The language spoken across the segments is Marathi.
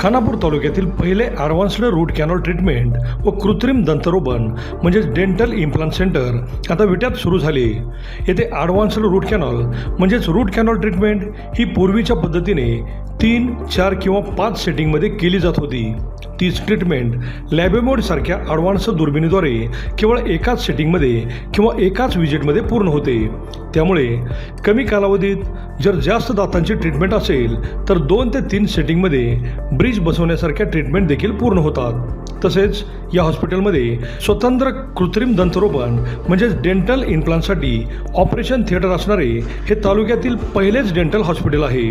खानापूर तालुक्यातील पहिले ॲडव्हान्स्ड रूट कॅनॉल ट्रीटमेंट व कृत्रिम दंतरोपण म्हणजेच डेंटल इम्प्लांट सेंटर आता विट्यात सुरू झाले। येथे ॲडव्हान्स्ड रूट कॅनॉल म्हणजेच रूट कॅनॉल ट्रीटमेंट ही पूर्वीच्या पद्धतीने 3, 4 किंवा 5 सेटिंगमध्ये केली जात होती। तीच ट्रीटमेंट लॅबेमोड सारख्या ॲडव्हान्स दुर्बिणीद्वारे केवळ एकाच सेटिंगमध्ये किंवा एकाच विजिटमध्ये पूर्ण होते। त्यामुळे कमी कालावधीत जर जास्त दातांची ट्रीटमेंट असेल तर 2 ते 3 सेटिंगमध्ये ब्रिज बसवण्यासारख्या ट्रीटमेंट देखील पूर्ण होतात। तसेच या हॉस्पिटलमध्ये स्वतंत्र कृत्रिम दंतरोपण म्हणजेच डेंटल इम्प्लांटसाठी ऑपरेशन थिएटर असणारे हे तालुक्यातील पहिलेच डेंटल हॉस्पिटल आहे।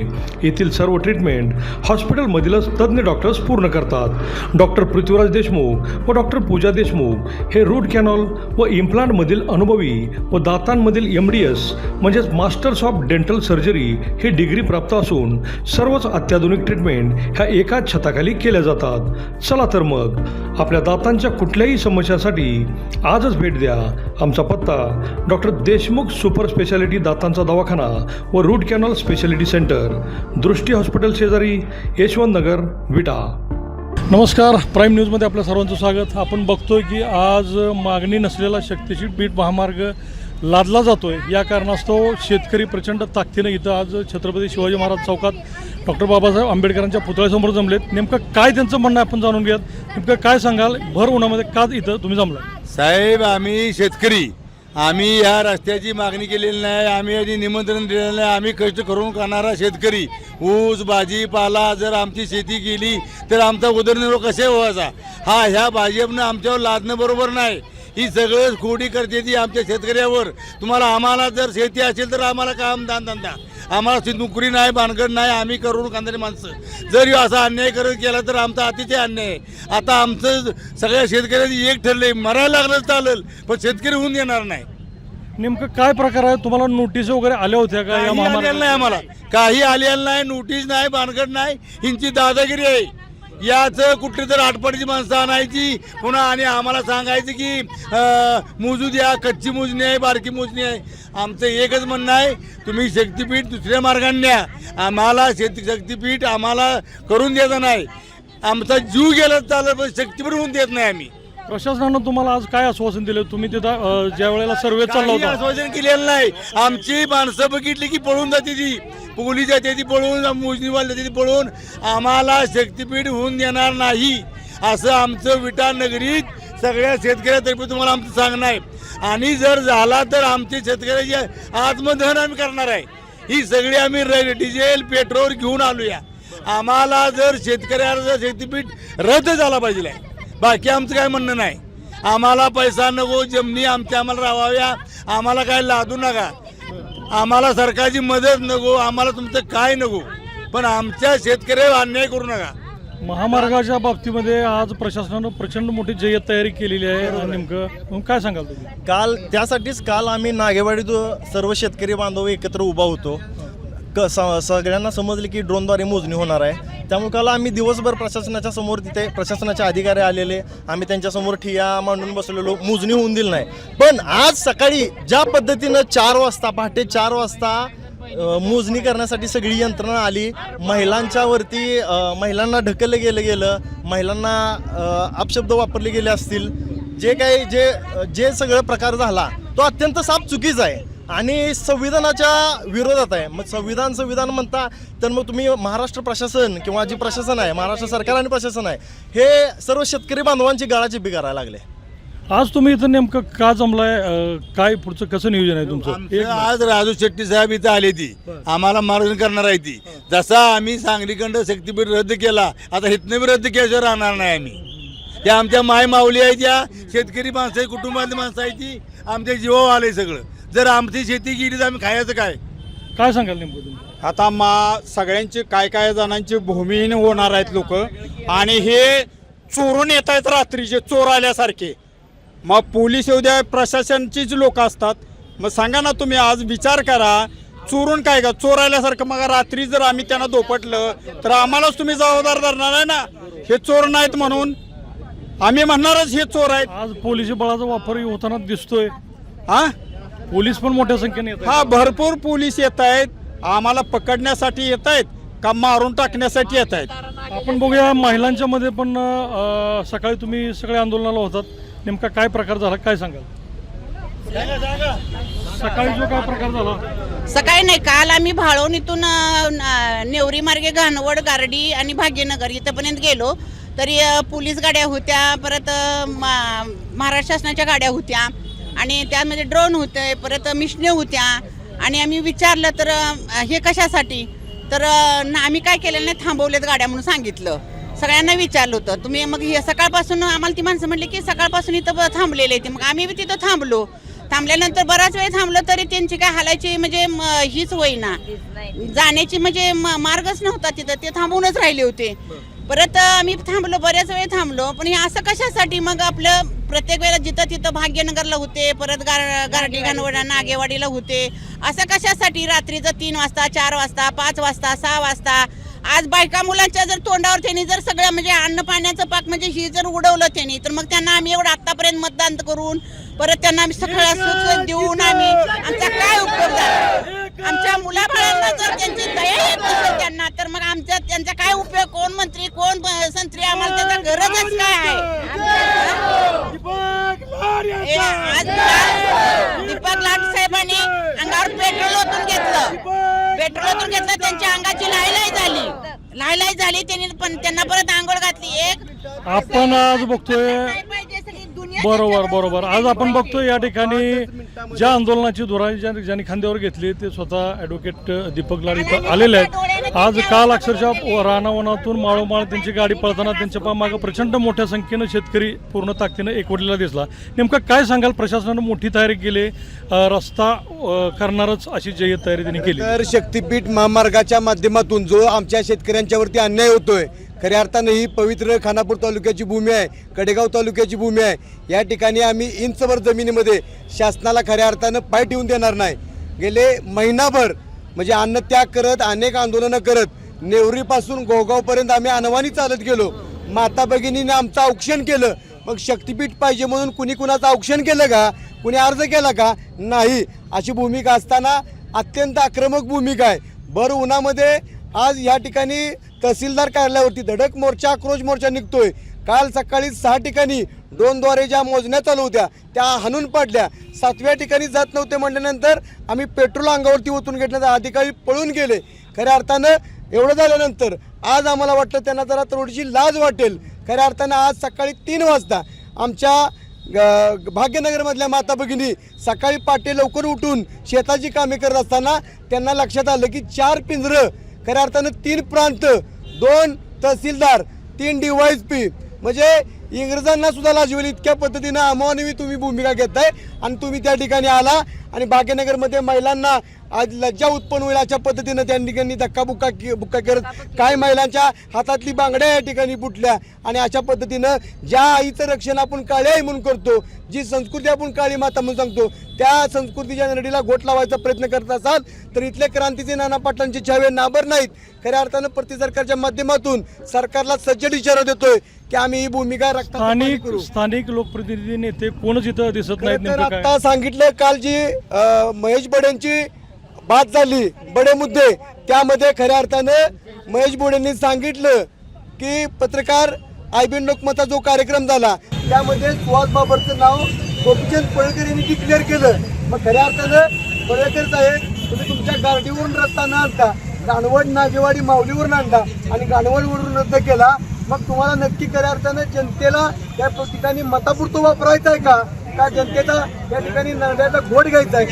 येथील सर्व ट्रीटमेंट हॉस्पिटलमधीलच तज्ज्ञ डॉक्टर्स पूर्ण करतात। डॉक्टर पृथ्वीराज देशमुख व डॉक्टर पूजा देशमुख हे रूट कॅनॉल व इम्प्लांटमधील अनुभवी व दातांमधील MDS म्हणजेच मास्टर्स ऑफ डेंटल सर्जरी हे डिग्री प्राप्त असून सर्वच अत्याधुनिक ट्रीटमेंट ह्या एकाच छताखाली केल्या जातात। चला तर मग आपल्या दातांच्या कुठल्याही समस्यासाठी आजच भेट द्या। आमचा पत्ता डॉक्टर देशमुख सुपर स्पेशालिटी दातांचा दवाखाना व रूट कॅनॉल स्पेशालिटी सेंटर, दृष्टी हॉस्पिटल शेजारी, यशवंत नगर, विटा। नमस्कार, प्राईम न्यूजमध्ये आपल्या सर्वांचं स्वागत। आपण बघतोय की आज मागणी नसलेला शक्तीशील बीट महामार्ग लादला जातोय। या कारणास्तव शेतकरी प्रचंड ताकदीने इथं आज छत्रपती शिवाजी महाराज चौकात डॉक्टर बाबासाहेब आंबेडकरांच्या पुतळ्यासमोर जमलेत। नेमकं काय त्यांचं म्हणणं आपण जाणून घेऊयात। नेमकं काय सांगाल, भर उन्हामध्ये का इथं तुम्ही जमला? साहेब, आम्ही शेतकरी, आम्ही या रस्त्याची मागणी केलेली नाही, आम्ही याची निमंत्रण दिलेलं नाही। आम्ही कष्ट करून खाणारा शेतकरी, ऊस भाजीपाला जर आमची शेती केली तर आमचा उदरनिर्वाह कसे व्हायचा? ह्या भाजपनं आमच्यावर लादणं बरोबर नाही। ही सगळं खोडी करते ती आमच्या शेतकऱ्यावर। आम्हाला जर शेती असेल तर आम्हाला काम धंदा, आम्हाला नोकरी नाही, भानगड नाही, आम्ही करून खाणारी माणसं। जर असा अन्याय करत केला तर आमचा अतिशय अन्याय आहे। आता आमचं सगळ्या शेतकऱ्यांनी एक ठरले, मरायला लागलं चालेल पण शेतकरी होऊन येणार नाही। नेमकं काय प्रकार आहे? तुम्हाला नोटीस वगैरे आल्या होत्या का? या महामार्गाला नाही, आम्हाला काही आलेलं नाही, नोटीस नाही, भानगड नाही। हिंची दादागिरी आहे। याच कुठली तर आटपाडीची माणसं आणायची पुन्हा आणि आम्हाला सांगायचं की मोजू द्या, कच्ची मोजणी आहे, बारकी मोजणी आहे। आमचं एकच म्हणणं आहे, तुम्ही शक्तीपीठ दुसऱ्या मार्गाने न्या, आम्हाला शक्तीपीठ आम्हाला करून द्यायचं नाही। आमचा जीव गेला चालत पण शक्तीपीठ होऊन देत नाही आम्ही। प्रशासनानं तुम्हाला आज काय आश्वासन दिलं? तुम्ही तिथं ज्या वेळेला सर्वे चालला होता आश्वासन केलेलं नाही। आमची माणसं बघितली की पळून जाते, ती पोलीस जाते ती पळून, मोजणीवाले जाते ती पळून। आम्हाला शक्तीपीठ होऊन देणार नाही असं आमचं विटा नगरीत सगळ्या शेतकऱ्यातर्फे तुम्हाला आमचं सांगणं आहे। आणि जर झाला तर आमचे शेतकऱ्याची आत्मदहन आम्ही करणार आहे। ही सगळी आम्ही डिझेल पेट्रोल घेऊन आलोया। आम्हाला जर शेतकऱ्याला शक्तीपीठ रद्द झाला पाहिजे, बाकी आमचं काय म्हणणं नाही। आम्हाला पैसा नको, जमिनी आम्हाला राहाव्या, आम्हाला काय लादू नका, आम्हाला सरकारची मदत नको, आम्हाला तुमचं काय नको, पण आमच्या शेतकऱ्यावर अन्याय करू नका। महामार्गाच्या बाबतीमध्ये आज प्रशासनानं प्रचंड मोठी जय्यत तयारी केलेली आहे। नेमकं काय सांगाल तुम्ही? त्यासाठीच काल आम्ही नागेवाडीत सर्व शेतकरी बांधव एकत्र उभा होतो। सगळ्यांना समजले की ड्रोनद्वारे मोजणी होणार आहे, त्यामुळे काल आम्ही दिवसभर प्रशासनाच्या समोर, तिथे प्रशासनाचे अधिकारी आलेले, आम्ही त्यांच्यासमोर ठिया मांडून बसलेलो, मोजणी होऊन दिली नाही। पण आज सकाळी ज्या पद्धतीनं 4 वाजता, पहाटे 4 वाजता मोजणी करण्यासाठी सगळी यंत्रणा आली, महिलांच्यावरती महिलांना ढकललं गेलं, महिलांना अपशब्द वापरले गेले असतील, जे सगळं प्रकार झाला तो अत्यंत साफ चुकीचा आहे आणि संविधानाच्या विरोधात आहे। मग संविधान म्हणता तर मग तुम्ही महाराष्ट्र प्रशासन किंवा जी प्रशासन आहे, महाराष्ट्र सरकार आणि प्रशासन आहे, हे सर्व शेतकरी बांधवांची गाळाचिप्पी करायला लागले। आज तुम्ही इथं नेमकं का जमलाय? काय पुढचं कसं नियोजन आहे तुमचं? आज राजू शेट्टी साहेब इथं आले, ती आम्हाला मार्गदर्शन करणार आहे। ती जसा आम्ही सांगलीखंड शक्तीपीठ रद्द केला, आता इथनं बी रद्द केल्याशिवाय राहणार नाही आम्ही। त्या आमच्या माय माऊली आहे, त्या शेतकरी माणसं आहे, कुटुंबातली माणसं आहे, ती आमच्या जीवावर आले सगळं। जर आमची शेती गेली तर आम्ही खायचं काय सांगाल नेमकं तुम्ही? आता सगळ्यांची काय जणांची भूमिहीन होणार आहेत लोक, आणि हे चोरून येत आहेत रात्रीचे चोर आल्यासारखे। मग पोलीस येऊ द्या, प्रशासनचीच लोक असतात। मग सांगा ना तुम्ही, आज विचार करा, चोरून काय का चोर आल्यासारखं? मग रात्री जर आम्ही त्यांना दोपटलं तर आम्हालाच तुम्ही जबाबदार धरणार आहे ना। हे चोर नाहीत म्हणून आम्ही म्हणणारच हे चोर आहेत। आज पोलीस बळाचा वापर होताना दिसतोय। पोलीस पण मोठ्या संख्येने येत आहेत। भरपूर पोलीस येत आहेत, आम्हाला पकडण्यासाठी येत आहेत, का मारून टाकण्यासाठी येत आहेत. आपण बघूया महिलांच्या मध्ये पण सकाळी तुम्ही सगळे आंदोलनाला होतात, नेमका काय प्रकार झाला काय सांगाल? सकाळी जो काय प्रकार झाला? सकाळी नाही, काल आम्ही भाळवणीतून नेवरी मार्गे घाणवड, गारडी आणि भाग्यनगर इथंपर्यंत गेलो. तरी पोलीस गाड्या होत्या, परत महाराष्ट्र शासनाच्या गाड्या होत्या आणि त्यामध्ये ड्रोन होते, परत मिशने होत्या. आणि आम्ही विचारलं तर हे कशासाठी, तर आम्ही काय केलेलं नाही, थांबवलेत गाड्या म्हणून सांगितलं. सगळ्यांना विचारलं होतं तुम्ही, मग हे सकाळपासून आम्हाला ती माणसं म्हटली की सकाळपासून इथं थांबलेले ते. मग आम्ही तिथं थांबलो. थांबल्यानंतर बराच वेळ थांबलो तरी त्यांची काय हालायची म्हणजे हीच होईना, जाण्याची म्हणजे मार्गच नव्हता तिथं, ते थांबूनच राहिले होते. परत आम्ही थांबलो, बऱ्याच वेळ थांबलो. पण हे असं कशासाठी, मग आपलं प्रत्येक वेळेला जिथं तिथं भाग्यनगरला होते, परत गारडी घाणवड नागेवाडीला होते, असं कशासाठी रात्रीचं 3 वाजता 4 वाजता 5 वाजता 6 वाजता. आज बायका मुलांच्या जर तोंडावर त्यांनी जर सगळं म्हणजे अन्न पाण्याचं पाक म्हणजे ही जर उडवलं त्यांनी, तर मग त्यांना आम्ही एवढं आतापर्यंत मतदान करून परत त्यांना आम्ही सगळं सुख देऊन आम्ही आमचा काय उपयोग झाला? आमच्या मुलाबाळांना जर त्यांची दया येत नसेल त्यांना, तर मग आमच्या त्यांचा काय उपयोग? कोण मंत्री कोण संत्री, आम्हाला त्याचा गरजच काय आहे? आज दीपक लाट साहेबांनी अंगावर पेट्रोल ओतून घेतलं, त्यांच्या अंगाची लायलाई झाली त्यांनी, पण त्यांना परत आंघोळ घातली. एक आपण आज बघतोय, बरोबर आज आपण बघतोय या ठिकाणी ज्या आंदोलनाची धुरा ज्यांनी खांद्यावर घेतली ते स्वतः ॲडव्होकेट दीपक लाड इथं आलेले आहेत. आज काल अक्षरशः रानावनातून माळोमाळ त्यांची गाडी पळताना त्यांच्या मागं प्रचंड मोठ्या संख्येनं शेतकरी पूर्ण ताकदीनं एकवटलेला दिसला. नेमकं काय सांगाल? प्रशासनानं मोठी तयारी केली, रस्ता करणारच अशी जय्यत तयारी त्यांनी केली. तर शक्तीपीठ महामार्गाच्या माध्यमातून जो आमच्या शेतकऱ्यांच्यावरती अन्याय होतोय, खऱ्या अर्थानं ही पवित्र खानापूर तालुक्याची भूमी आहे, कडेगाव तालुक्याची भूमी आहे. या ठिकाणी आम्ही इंचभर जमिनीमध्ये शासनाला खऱ्या अर्थानं पाय ठेवून देणार नाही. गेले महिनाभर म्हणजे अन्नत्याग करत, अनेक आंदोलनं करत, नेवरीपासून गोगावपर्यंत आम्ही अनवाणी चालत गेलो. माता भगिनीने आमचं औक्षण केलं. मग शक्तीपीठ पाहिजे म्हणून कुणी कुणाचं औक्षण केलं का? कुणी अर्ज केला का? नाही. अशी भूमिका असताना अत्यंत आक्रमक भूमिका आहे. भर उन्हामध्ये आज या ठिकाणी तहसीलदार कार्यालयावरती धडक मोर्चा, आक्रोश मोर्चा निघतोय. काल सकाळी 6 ठिकाणी ड्रोनद्वारे ज्या मोजण्या चालू होत्या त्या हाणून पाडल्या. 7व्या ठिकाणी जात नव्हते म्हटल्यानंतर आम्ही पेट्रोल अंगावरती ओतून घेतल्यानंतर अधिकारी पळून गेले. खऱ्या अर्थानं एवढं झाल्यानंतर आज आम्हाला वाटलं त्यांना जरा थोडीशी लाज वाटेल. खऱ्या अर्थानं आज सकाळी 3 वाजता आमच्या भाग्यनगरमधल्या माता भगिनी सकाळी पाटे लवकर उठून शेताची कामे करत असताना त्यांना लक्षात आलं की 4 पिंजरं, खऱ्या अर्थानं 3 प्रांत, 2 तहसीलदार, 3 DYSP म्हणजे इंग्रजांना सुद्धा लाजवेल इतक्या पद्धतीनं अमानवी तुम्ही भूमिका घेताय. आणि तुम्ही त्या ठिकाणी आला आणि भाग्यनगरमध्ये महिलांना आज लज्जा उत्पन्न होईल अशा पद्धतीनं त्या ठिकाणी बुक्का करत काय महिलांच्या हातातली बांगड्या या ठिकाणी फुटल्या. आणि अशा पद्धतीनं ज्या आईचं रक्षण आपण काळी आई म्हणून करतो, जी संस्कृती आपण काळी माता म्हणून सांगतो, त्या संस्कृतीच्या नडीला गोट लावायचा प्रयत्न करत असाल तर इथले क्रांतीचे नाना पाटलांचे छावे नाबर नाहीत. खऱ्या अर्थानं प्रति सरकारच्या माध्यमातून सरकारला सज्जड इशारा देतोय की आम्ही ही भूमिका स्थानिक लोकप्रतिनिधी नेते कोणच इथं दिसत नाहीत. आता सांगितलं काल जी महेश बडेंची बात झाली, बडे मुद्दे, त्यामध्ये खऱ्या अर्थानं महेश बडेंनी सांगितलं की पत्रकार आयबीन लोकमतचा जो कार्यक्रम झाला त्यामध्ये सुहास बाबरचं नाव गोपीचंद पळेकर यांनी डिक्लेअर केलं. मग खऱ्या अर्थानं पळेकर साहेब तुम्ही तुमच्या गाडीवरून रस्ता न आणता गाणवड नागेवाडी माऊलीवरून आणला आणि गाणवडवरून रद्द केला. मग तुम्हाला नक्की खऱ्या अर्थानं जनतेला त्या ठिकाणी मतापुरतं वापरायचं आहे का जनतेचा त्या ठिकाणी नरड्याचा घोट घ्यायचा आहे?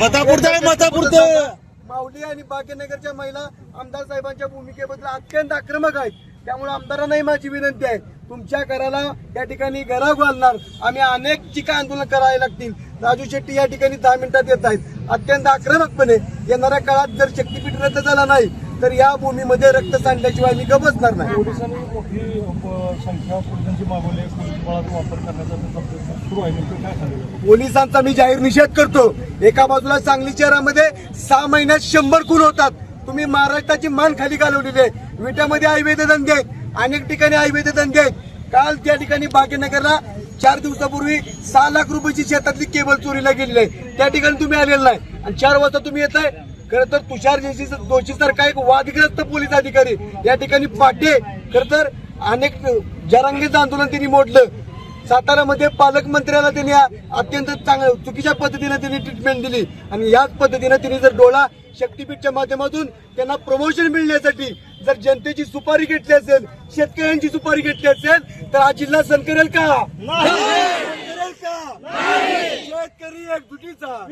माऊली आणि भाग्यनगरच्या महिला आमदार साहेबांच्या भूमिकेबद्दल अत्यंत आक्रमक आहेत. त्यामुळे आमदारांनाही माझी विनंती आहे, तुमच्या घराला या ठिकाणी घरा घालणार आम्ही अनेक काय आंदोलन करावे लागतील. राजू शेट्टी या ठिकाणी 10 मिनिटात येत आहेत. अत्यंत आक्रमकपणे येणाऱ्या काळात जर शक्तीपीठ रद्द झाला नाही तर या भूमीमध्ये रक्त सांडल्याशिवाय मी गप बसणार नाही. पोलिसांनी मोठी संख्या पोलिसांची मागवली, पोलीस बळाचा वापर करण्याचा सुरू आहे. पोलिसांचा मी जाहीर निषेध करतो. एका बाजूला सांगली शहरामध्ये 6 महिन्यात 100 खून होतात. तुम्ही महाराष्ट्राची मान खाली घालवलेली आहे. विट्यामध्ये अवैध धंदे आहेत, अनेक ठिकाणी अवैध धंदे आहेत. काल त्या ठिकाणी भाग्यनगरला 4 दिवसापूर्वी 6 लाख रुपयाची शेतातली केबल चोरीला गेलेली आहे. त्या ठिकाणी तुम्ही आलेला नाही आणि 4 वाजता तुम्ही येताय. खरं तर तुषार जोशी सारखा एक वादग्रस्त पोलीस अधिकारी या ठिकाणी पाटे खरं तर अनेक जरांगेचं आंदोलन त्यांनी मोडलं. सातारामध्ये पालकमंत्र्याला त्यांनी अत्यंत चुकीच्या पद्धतीने त्यांनी ट्रीटमेंट दिली आणि याच पद्धतीने त्यांनी जर डोळा शक्तीपीठच्या माध्यमातून त्यांना प्रमोशन मिळण्यासाठी जर जनतेची सुपारी घेतली असेल, शेतकऱ्यांची सुपारी घेतली असेल तर हा जिल्हा सण करेल का? शेतकरी एकजुटीचा